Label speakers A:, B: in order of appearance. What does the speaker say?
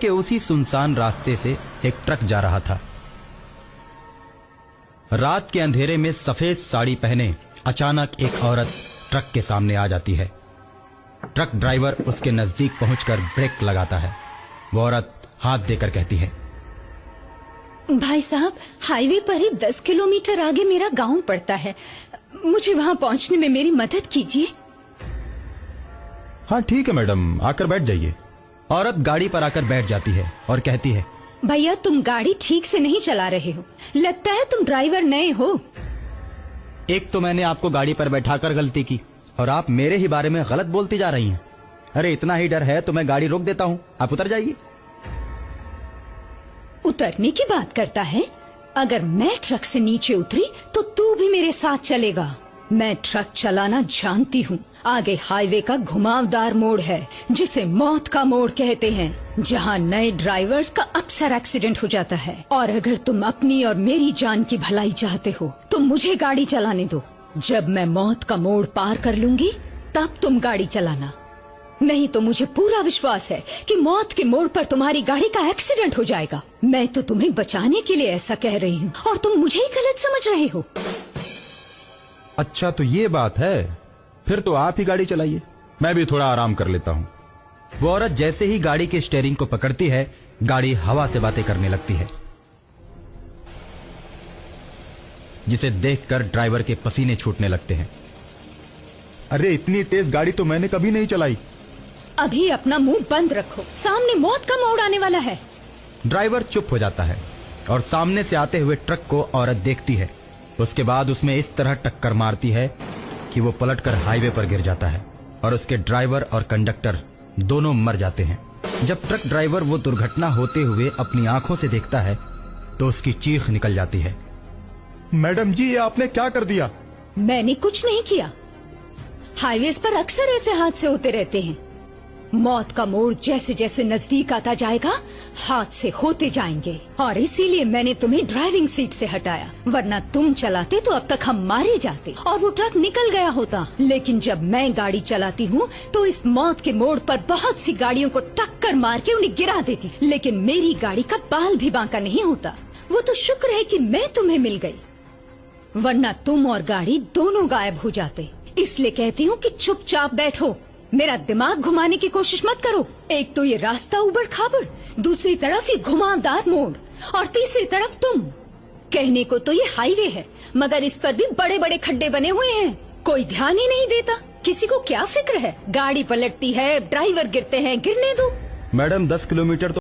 A: के उसी सुनसान रास्ते से एक ट्रक जा रहा था। रात के अंधेरे में सफेद साड़ी पहने अचानक एक औरत ट्रक के सामने आ जाती है। ट्रक ड्राइवर उसके नजदीक पहुंचकर ब्रेक लगाता है। वो औरत हाथ देकर कहती है,
B: भाई साहब, हाईवे पर ही 10 किलोमीटर आगे मेरा गांव पड़ता है, मुझे वहां पहुंचने में मेरी मदद कीजिए।
C: हाँ ठीक है मैडम, आकर बैठ जाइए।
A: औरत गाड़ी पर आकर बैठ जाती है और कहती है,
B: भैया तुम गाड़ी ठीक से नहीं चला रहे हो, लगता है तुम ड्राइवर नए हो।
A: एक तो मैंने आपको गाड़ी पर बैठाकर गलती की और आप मेरे ही बारे में गलत बोलती जा रही हैं। अरे इतना ही डर है तो मैं गाड़ी रोक देता हूँ, आप उतर जाइए।
B: उतरने की बात करता है? अगर मैं ट्रक से नीचे उतरी तो तू भी मेरे साथ चलेगा। मैं ट्रक चलाना जानती हूँ। आगे हाईवे का घुमावदार मोड़ है जिसे मौत का मोड़ कहते हैं, जहाँ नए ड्राइवर्स का अक्सर एक्सीडेंट हो जाता है। और अगर तुम अपनी और मेरी जान की भलाई चाहते हो तो मुझे गाड़ी चलाने दो। जब मैं मौत का मोड़ पार कर लूंगी तब तुम गाड़ी चलाना, नहीं तो मुझे पूरा विश्वास है कि मौत के मोड़ पर तुम्हारी गाड़ी का एक्सीडेंट हो जाएगा। मैं तो तुम्हें बचाने के लिए ऐसा कह रही हूँ और तुम मुझे ही गलत समझ रहे हो।
C: अच्छा तो ये बात है, फिर तो आप ही गाड़ी चलाइए, मैं भी थोड़ा आराम कर लेता हूँ।
A: वो औरत जैसे ही गाड़ी के स्टीयरिंग को पकड़ती है, गाड़ी हवा से बातें करने लगती है, जिसे देखकर ड्राइवर के पसीने छूटने लगते हैं।
C: अरे इतनी तेज गाड़ी तो मैंने कभी नहीं चलाई।
B: अभी अपना मुंह बंद रखो, सामने मौत का मोड़ आने वाला है।
A: ड्राइवर चुप हो जाता है और सामने से आते हुए ट्रक को औरत देखती है। उसके बाद उसमें इस तरह टक्कर मारती है कि वो पलटकर हाईवे पर गिर जाता है और उसके ड्राइवर और कंडक्टर दोनों मर जाते हैं। जब ट्रक ड्राइवर वो दुर्घटना होते हुए अपनी आंखों से देखता है तो उसकी चीख निकल जाती है।
C: मैडम जी, ये आपने क्या कर दिया?
B: मैंने कुछ नहीं किया। हाईवेज पर अक्सर ऐसे हादसे होते रहते हैं। मौत का मोड़ जैसे जैसे नजदीक आता जाएगा हादसे होते जाएंगे, और इसीलिए मैंने तुम्हें ड्राइविंग सीट से हटाया, वरना तुम चलाते तो अब तक हम मारे जाते और वो ट्रक निकल गया होता। लेकिन जब मैं गाड़ी चलाती हूँ तो इस मौत के मोड़ पर बहुत सी गाड़ियों को टक्कर मार के उन्हें गिरा देती, लेकिन मेरी गाड़ी का बाल भी बांका नहीं होता। वो तो शुक्र है कि मैं तुम्हें मिल गई, वरना तुम और गाड़ी दोनों गायब हो जाते। इसलिए कहती हूँ कि चुपचाप बैठो, मेरा दिमाग घुमाने की कोशिश मत करो। एक तो ये रास्ता उबड़ खाबड़, दूसरी तरफ ये घुमावदार मोड़, और तीसरी तरफ तुम। कहने को तो ये हाईवे है, मगर इस पर भी बड़े बड़े खड्डे बने हुए हैं। कोई ध्यान ही नहीं देता। किसी को क्या फिक्र है? गाड़ी पलटती है, ड्राइवर गिरते हैं, गिरने दो।
A: मैडम 10 किलोमीटर तो